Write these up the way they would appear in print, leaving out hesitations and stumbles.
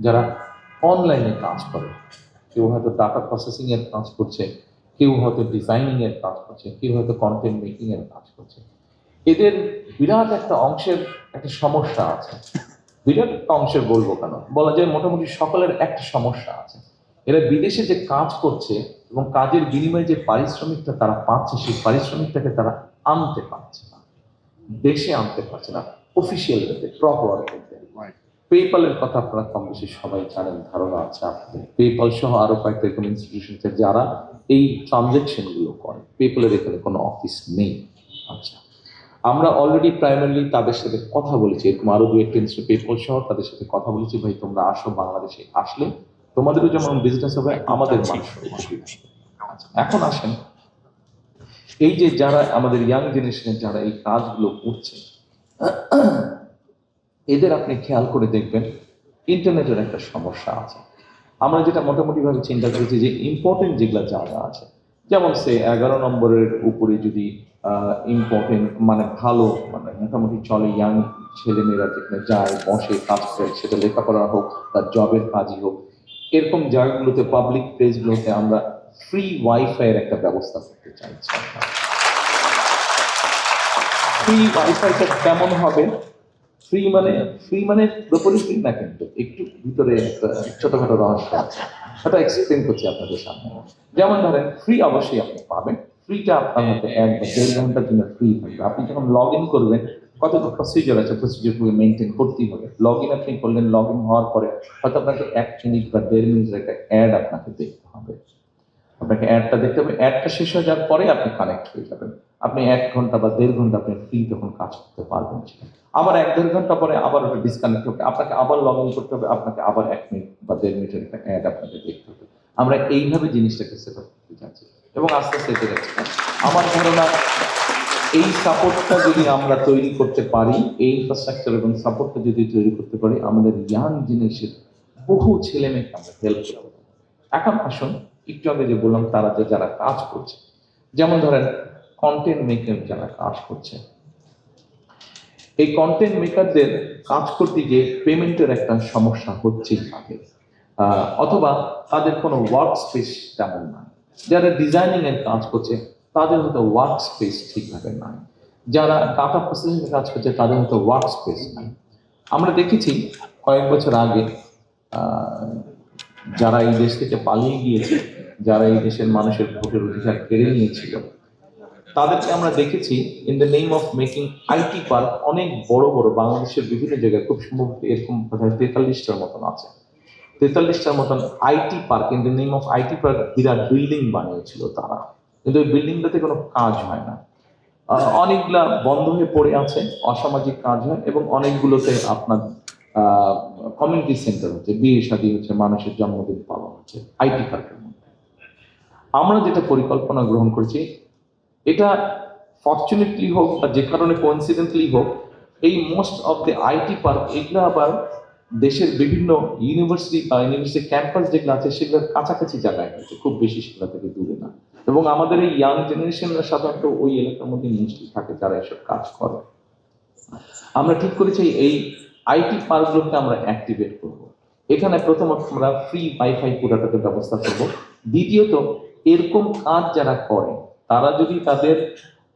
যারা অনলাইনে কাজ করে। কেউ হয়তো ডাটা প্রসেসিং এর কাজ করছে, কেউ হয়তো ডিজাইনিং এর কাজ করছে, কেউ হয়তো কন্টেন্ট মেকিং এর কাজ করছে। এদের বিরাট একটা অংশের একটা সমস্যা আছে। বিরাট একটা অংশের বলবো কেন, বলা যায় মোটামুটি সকলের একটা সমস্যা আছে। এরা বিদেশে যে কাজ করছে এবং কাজের বিনিময়ে যে পারিশ্রমিকটা তারা পাচ্ছে, সেই পারিশ্রমিকটাকে তারা আনতে পারছে না, দেশে আনতে পারছে না অফিসিয়াল ওয়েতে, প্রপার ওয়েতে। পেপালের কথা আপনারা কম বেশি সবাই জানেন, ধারণা আছে আপনাদের। পেপাল সহ আরো কয়েকটা এরকম ইনস্টিটিউশন আছে যারা এই ট্রানজেকশন গুলো করে। পেপালের এখানে কোনো অফিস নেই। আচ্ছা, আমরা অলরেডি প্রাইমারিলি তাদের সাথে কথা বলেছি, এরকম আরো দু একটা ইনস্টিটিউট পেপাল সহ তাদের সাথে কথা বলেছি, ভাই তোমরা আসো বাংলাদেশে, আসলে তোমাদেরও যেমন বিজনেস হবে, আমাদের মানুষের উপকৃত হবে। আচ্ছা, এখন আসেন, এই যে যারা আমাদের ইয়াং জেনারেশনের যারা এই কাজগুলো করছে, এদের আপনি খেয়াল করে দেখবেন ইন্টারনেটের একটা সমস্যা আছে। আমরা যেটা মোটামুটি ভাবে চিন্তা করেছি যে ইম্পর্টেন্ট যেগুলো জায়গা আছে, যেমন সে 11 নম্বরের উপরে যদি ইম্পর্টেন্ট মানে ভালো মানে মোটামুটি চলে, ইয়াং ছেলেমেয়েরা যেখানে যায় বসে কাজ করে, সেটা লেখাপড়া হোক তার জবের কাজই হোক, এরকম জায়গাগুলোতে পাবলিক প্লেসগুলোতে আমরা ফ্রি ওয়াইফাই এর একটা ব্যবস্থা করতে চাইছি। ফ্রি ওয়াইফাইটা কেমন হবে? ফ্রি মানে পুরোপুরি ফ্রি না, কিন্তু একটু ভিতরে একটা ছোটখাটো রহস্য আছে, সেটা এক্সপ্লেন করছি আপনাদের সামনে। যেমন ধরেন, ফ্রি অবশ্যই আপনি পাবেন, ফ্রিটা আপনার হাতে 1 বা 1.5 ঘন্টার জন্য ফ্রি থাকবে। আপনি যখন লগ ইন করবেন, কতগুলো প্রসিজার আছে, প্রসিজারগুলো মেনটেন করতেই হবে। লগ ইন আপনি করলেন, লগ ইন হওয়ার পরে হয়তো আপনাকে 1 মিনিট বা 1.5 মিনিটের একটা অ্যাড আপনাকে দেখতে হবে। আপনাকে অ্যাডটা দেখতে হবে, অ্যাডটা শেষ হয়ে যাওয়ার পরে আপনি কানেক্ট হয়ে যাবেন। আপনি 1 ঘন্টা বা 1.5 ঘন্টা আপনি ফ্রি তখন কাজ করতে পারবেন। আবার 1-1.5 ঘন্টা পরে আবার ওটা ডিসকানেক্ট হবে, আপনাকে আবার লগ ইন করতে হবে, আপনাকে আবার 1 মিনিট বা 1.5 মিনিটের একটা অ্যাড আপনাকে দেখতে হবে। আমরা এইভাবে জিনিসটাকে সেট আপ করতে যাচ্ছি এবং আস্তে আস্তে এগিয়ে যাচ্ছি। আমার ধারণা, এই সাপোর্টটা যদি আমরা তৈরি করতে পারি, এই ইনফ্রাস্ট্রাকচার এবং সাপোর্টটা যদি তৈরি করতে পারি, আমাদের ইয়াং জেনারেশন বহু ছেলে মেয়েকে আমরা হেল্প করতে পারি। এখন আসুন, একটু আগে যে বললাম তারা যে যারা কাজ করছে, যেমন ধরেন কন্টেন্ট মেকার যারা কাজ করছে, এই কন্টেন্ট মেকারদের কাজ করতে গিয়ে পেমেন্টের একটা সমস্যা হচ্ছেই তাদের, অথবা তাদের কোনো ওয়ার্ক স্পেস তেমন নাই। যারা ডিজাইনিং এর কাজ করছে তাদের হয়তো ওয়ার্ক স্পেস ঠিকভাবে নাই। যারা ডাটা প্রসেসিং এর কাজ করছে তাদের হয়তো ওয়ার্ক স্পেস নাই। আমরা দেখেছি কয়েক বছর আগে যারা এই দেশ থেকে পালিয়ে গিয়েছে, যারা এই দেশের মানুষের ভোটের অধিকার কেড়ে নিয়েছিল, তাদেরকে আমরা দেখেছি in the name of making IT park, অনেক বড় বড় বাংলাদেশের বিভিন্ন জায়গায়, খুব সম্ভবত এরকম 43টার মতন আছে, 43টার মতন IT park, in the name of IT park Virat building বানিয়েছিল তারা, কিন্তু ওই বিল্ডিংটাতে কোনো কাজ হয় না। অনেকগুলা বন্ধ হয়ে পড়ে আছে, অসামাজিক কাজ হয়, এবং অনেকগুলোতে আপনার কমিউনিটি সেন্টার হচ্ছে, বিয়ে শাদী হচ্ছে, মানুষের জন্মদিন পালন হচ্ছে আইটি পার্কের মধ্যে। আমরা যেটা পরিকল্পনা গ্রহণ করছি, এটা ফরচুনেটলি হোক বা যে কারণে কোইন্সিডেন্টলি হোক, এই most of the IT park এগুলো আবার দেশের বিভিন্ন ইউনিভার্সিটি বা ইউনিভার্সিটি ক্যাম্পাস যেগুলো আছে সেগুলোর কাছাকাছি জায়গায় হয়েছে, খুব বেশি সেগুলো থেকে দূরে না। এবং আমাদের এই ইয়াং জেনারেশনরা সাধারণত ওই এলাকার মধ্যে মোস্টলি থাকে যারা এসব কাজ করে। আমরা ঠিক করেছি এই আইটি পার্কগুলোকে আমরা অ্যাক্টিভেট করব। এখানে প্রথমত আমরা ফ্রি ওয়াইফাই পুরাটাতে ব্যবস্থা করব। দ্বিতীয়ত, এরকম কাজ যারা করে তারা যদি তাদের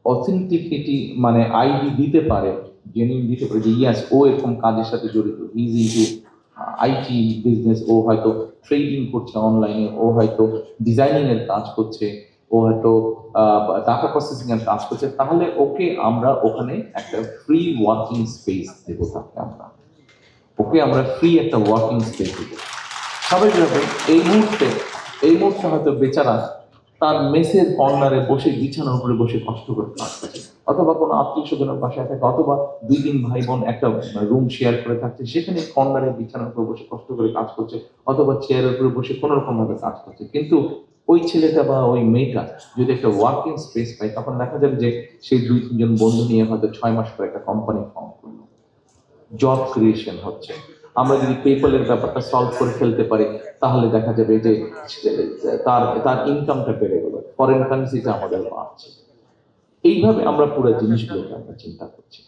অথেন্টিকিটি মানে আইডি দিতে পারে, জেনুইন দিতে পারে যে ইয়াস ও এরকম কাজের সাথে জড়িত, ইজি টু আইটি বিজনেস, ও হয়তো ট্রেডিং করছে অনলাইনে, ও হয়তো ডিজাইনিং এর কাজ করছে, ও হয়তো ডাটা প্রসেসিং এর কাজ করছে, তাহলে ওকে আমরা ওখানে একটা ফ্রি ওয়ার্কিং স্পেস দেবো। তাকে আমরা ফ্রি একটা ওয়ার্কিং স্পেস দেবো। স্বাভাবিকভাবে এই মুহূর্তে হয়তো বেচারা তার মেসের কর্নারে বসে বিছানার উপরে বসে কষ্ট করে কাজ করছে, অথবা কোনো আত্মীয় স্বজনের বাসায় থাকে, অথবা 2-3 ভাই বোন একটা রুম শেয়ার করে থাকছে, সেখানে কর্নারে বিছানার উপরে বসে কষ্ট করে কাজ করছে, অথবা চেয়ারের উপরে বসে কোনো রকম ভাবে কাজ করছে। কিন্তু ওই ছেলেটা বা ওই মেয়েটা যদি একটা ওয়ার্কিং স্পেস পায়, তখন দেখা যাবে যে সেই 2-3 জন বন্ধু নিয়ে হয়তো 6 মাস পরে একটা কোম্পানি ফর্ম করলো, জব ক্রিয়েশন হচ্ছে। আমরা যদি পেপলের ব্যাপারটা সলভ করে ফেলতে পারি, তাহলে দেখা যাবে যে তার তার ইনকামটা বেড়ে গেল, ফরেন কারেন্সিটা আমাদের বাড়ছে। এইভাবে আমরা পুরো জিনিসগুলোকে আমরা চিন্তা করছি।